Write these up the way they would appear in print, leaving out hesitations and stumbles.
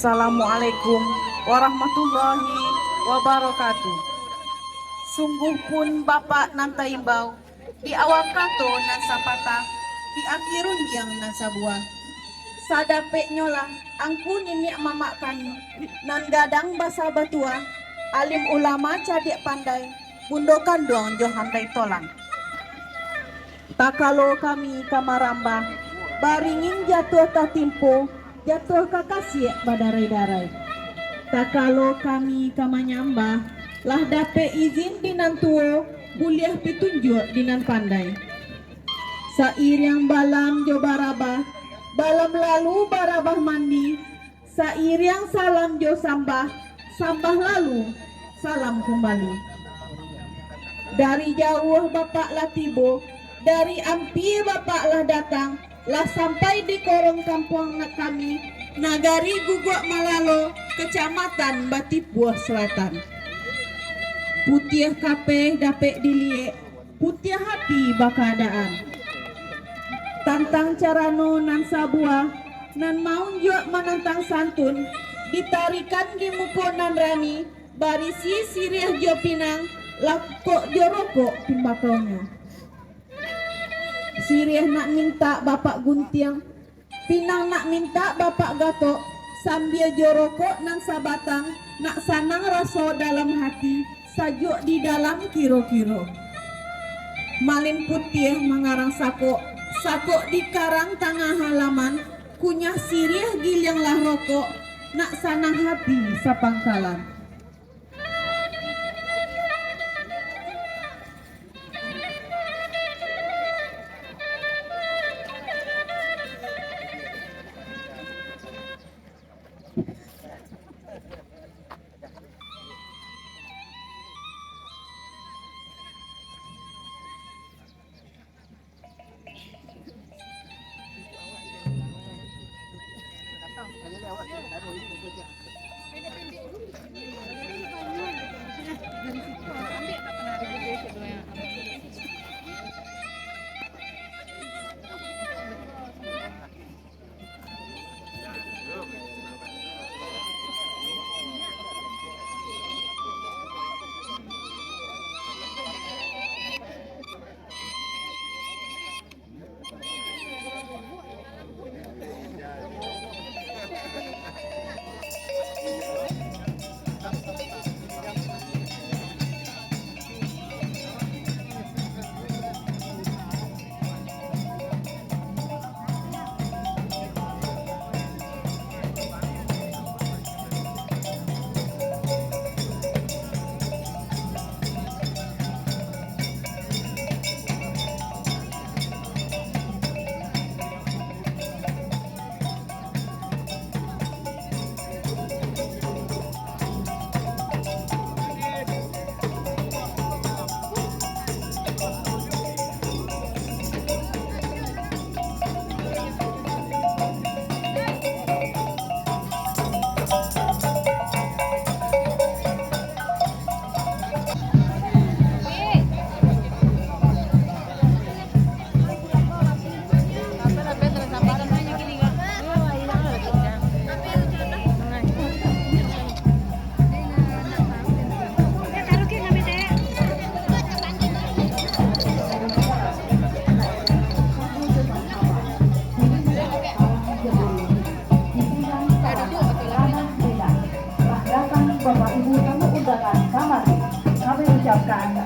Assalamualaikum warahmatullahi wabarakatuh. Sungguh pun Bapak nan taimbau di awal kato nan sapata di akhirun yang nan sabuah. Sadape nyola angku nini mamak kami nan gadang basa batua alim ulama cadik pandai bundokan doang johandai tolang. Takalo kami kamaramba baringin jatuh tatimpo jatuh kakasih badarai-darai. Takalo kami kamanyamba lah dape izin dinan tuo buliah pitunjuk dinan pandai. Sairiang balam jo barabah balam lalu barabah mandi. Sairiang salam jo sambah sambah lalu salam kembali. Dari jauh bapak lah tibo, dari ampir bapak lah datang, lah sampai di korong kampung kami, nagari Guguk Malalo, kecamatan Batipuah Selatan. Putih kape dapek diliek, putih hati bakadaan. Tantang carano nan sabuah, nan maun jok menantang santun, ditarikan di muko nan rani, barisi siriah jo pinang, lah kok jorokok timbakaunya. Siriah nak minta bapak guntiang, pinang nak minta bapak gatok, sambil jorokok nan sabatang, nak sanang raso dalam hati, sajuk di dalam kiro-kiro. Malin putih mengarang sakok, sakok di karang tengah halaman, kunyah siriah giliang lah rokok, nak sanang hati sapangkalan.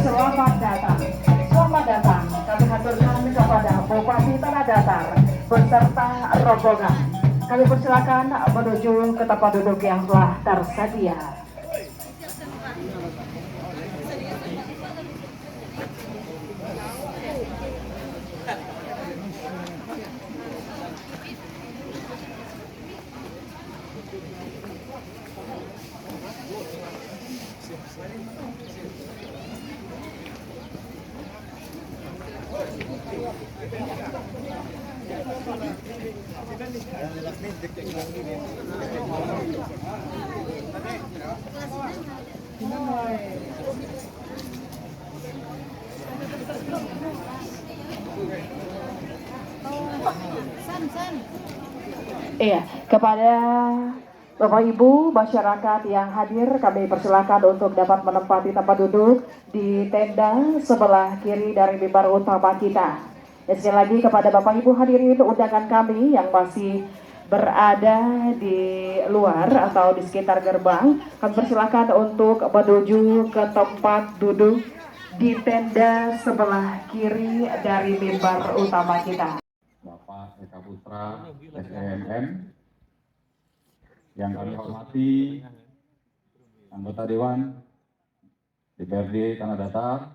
Selamat datang. Selamat datang. Kami haturkan kepada Bupati Tanah Datar beserta rombongan. Kami persilakan menuju ke tempat duduk yang telah tersedia. Iya, kepada Bapak Ibu, masyarakat yang hadir, kami persilakan untuk dapat menempati tempat duduk di tenda sebelah kiri dari mimbar utama kita. Dan sekali lagi kepada Bapak Ibu hadirin undangan kami yang masih berada di luar atau di sekitar gerbang, kami persilakan untuk menuju ke tempat duduk di tenda sebelah kiri dari mimbar utama kita. Bapak Eka Putra, SEMM, yang kami hormati anggota Dewan DPRD Tanah Datar,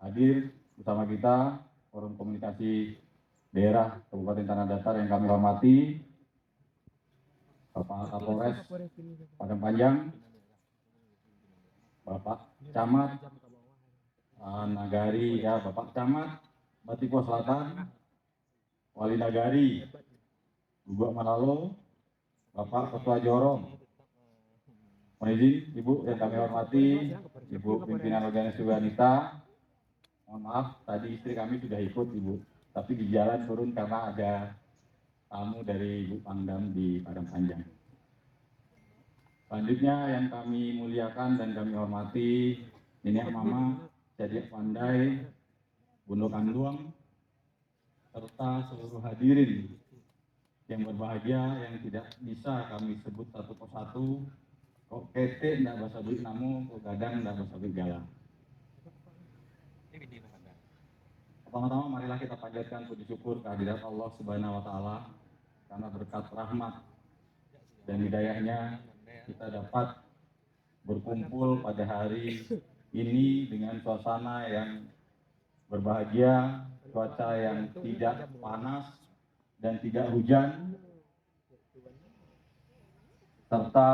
hadir bersama kita Forum Komunikasi Daerah Kabupaten Tanah Datar yang kami hormati, Bapak Kapolres Padang Panjang, Bapak Camat Nagari, ya Bapak Camat Batiko Selatan, Wali Nagari Gubak Manalo, Bapak Ketua Jorong, mohon izin Ibu yang kami hormati, Ibu Pimpinan Organisasi Wanita, mohon maaf tadi istri kami sudah ikut Ibu, tapi di jalan turun karena ada tamu dari Ibu Pangdam di Padang Panjang. Selanjutnya yang kami muliakan dan kami hormati, Nenek Mama, Cadiak Pandai, Bunda Kanduang, serta seluruh hadirin yang berbahagia yang tidak bisa kami sebut satu persatu, kok kete ndak bahasa duit namu, kok gadang ndak bahasa duit galang. Pertama-tama marilah kita panjatkan puji syukur kehadirat Allah Subhanahu wa taala karena berkat rahmat dan hidayahnya kita dapat berkumpul pada hari ini dengan suasana yang berbahagia, cuaca yang tidak panas dan tidak hujan, serta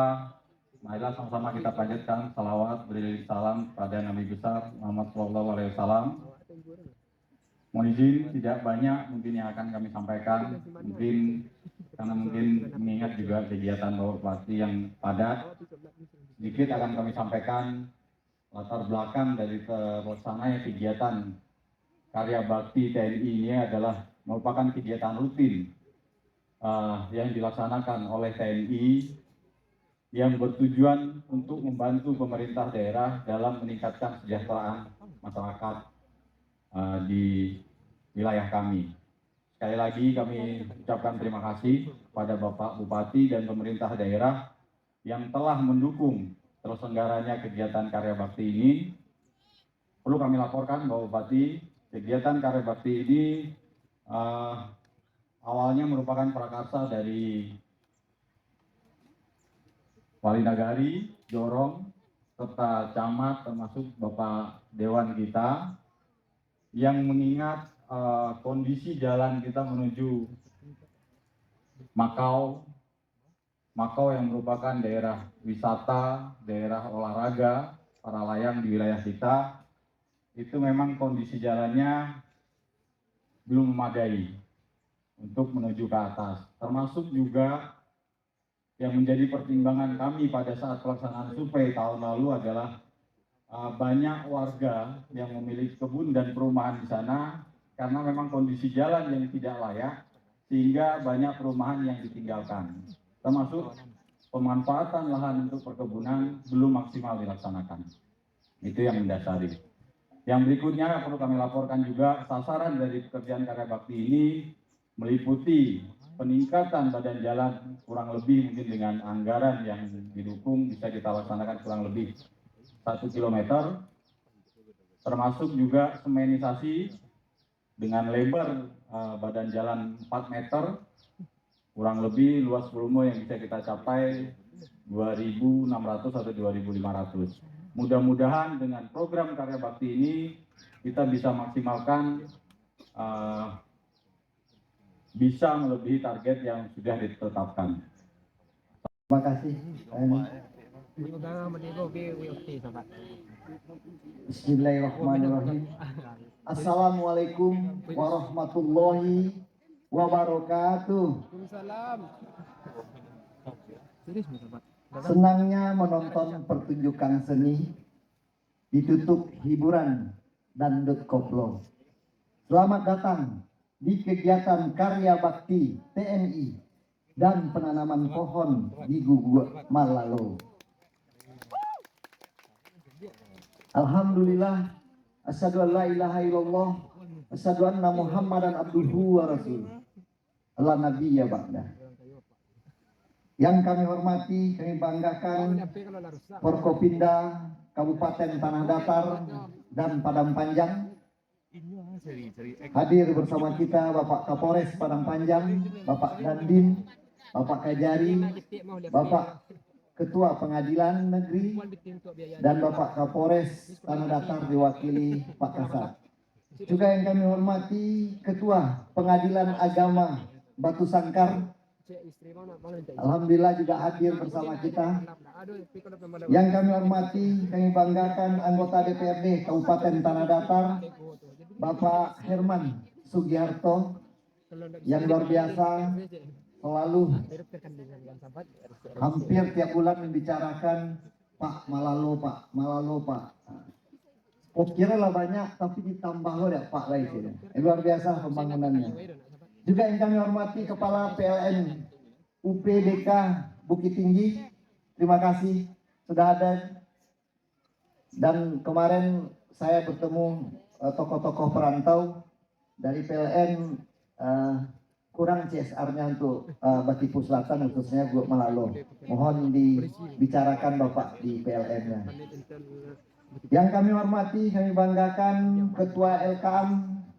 marilah sama-sama kita panjatkan salawat beriring salam pada Nabi besar Muhammad SAW. Mohon izin tidak banyak mungkin yang akan kami sampaikan, karena mungkin mengingat juga kegiatan Bapak Bupati yang padat, sedikit akan kami sampaikan latar belakang dari pelaksanaan kegiatan karya bakti TNI ini adalah merupakan kegiatan rutin yang dilaksanakan oleh TNI yang bertujuan untuk membantu pemerintah daerah dalam meningkatkan kesejahteraan masyarakat di wilayah kami. Sekali lagi kami ucapkan terima kasih kepada Bapak Bupati dan pemerintah daerah yang telah mendukung terselenggaranya kegiatan karya bakti ini. Perlu kami laporkan Bapak Bupati, kegiatan karya bakti ini awalnya merupakan prakarsa dari Wali Nagari, Jorong, serta camat termasuk Bapak Dewan kita yang mengingat kondisi jalan kita menuju Makau yang merupakan daerah wisata, daerah olahraga, para layang di wilayah kita, itu memang kondisi jalannya belum memadai untuk menuju ke atas. Termasuk juga yang menjadi pertimbangan kami pada saat pelaksanaan survei tahun lalu adalah banyak warga yang memiliki kebun dan perumahan di sana karena memang kondisi jalan yang tidak layak sehingga banyak perumahan yang ditinggalkan. Termasuk pemanfaatan lahan untuk perkebunan belum maksimal dilaksanakan. Itu yang mendasari. Yang berikutnya perlu kami laporkan juga sasaran dari pekerjaan karya bakti ini meliputi peningkatan badan jalan kurang lebih mungkin dengan anggaran yang didukung bisa kita laksanakan kurang lebih 1 km, termasuk juga semenisasi dengan lebar badan jalan 4 meter, kurang lebih luas volume yang bisa kita capai 2.600 atau 2.500. Mudah-mudahan dengan program karya bakti ini kita bisa maksimalkan bisa melebihi target yang sudah ditetapkan. Terima kasih. Bismillahirrahmanirrahim. Assalamualaikum warahmatullahi wabarakatuh. Senangnya menonton pertunjukan seni ditutup hiburan dangdut koplo. Selamat datang di kegiatan karya bakti TNI dan penanaman pohon di Guguk Malalo. Alhamdulillah, asyhadu an la ilaha illallah, asyhadu anna Muhammadan abduhu wa rasul. La nabiyya ba'da. Yang kami hormati, kami banggakan Forkopimda Kabupaten Tanah Datar dan Padang Panjang. Hadir bersama kita Bapak Kapolres Padang Panjang, Bapak Dandim, Bapak Kajari, Bapak Ketua Pengadilan Negeri, dan Bapak Kapolres Tanah Datar diwakili Pak Kasat. Juga yang kami hormati Ketua Pengadilan Agama Batu Sangkar, alhamdulillah juga hadir bersama kita. Yang kami hormati, kami banggakan anggota DPRD Kabupaten Tanah Datar, Bapak Herman Sugiharto, yang luar biasa selalu hampir tiap bulan membicarakan Pak Malalo, Pak Malalo, Pak. Oh, kira lah banyak, tapi ditambah ya Pak lagi. Luar biasa pembangunannya. Juga yang kami hormati Kepala PLN UPDK Bukit Tinggi, terima kasih sudah ada. Dan kemarin saya bertemu tokoh-tokoh perantau dari PLN, kurang CSR-nya untuk Batipu Selatan khususnya Guguk Malalo. Mohon dibicarakan Bapak di PLN-nya. Yang kami hormati, kami banggakan Ketua LKM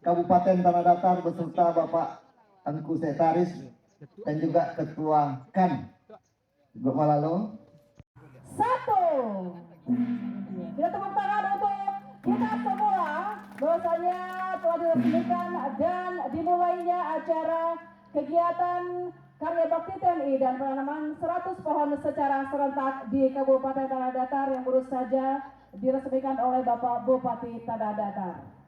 Kabupaten Tanah Datar beserta Bapak Angku Sekretaris dan juga Ketua KAN Guguk Malalo. Satu. Kita tepuk tangan untuk kita semua bahwasanya telah diresmikan dan dimulainya acara kegiatan karya bakti TNI dan penanaman 100 pohon secara serentak di Kabupaten Tanah Datar yang baru saja diresmikan oleh Bapak Bupati Tanah Datar.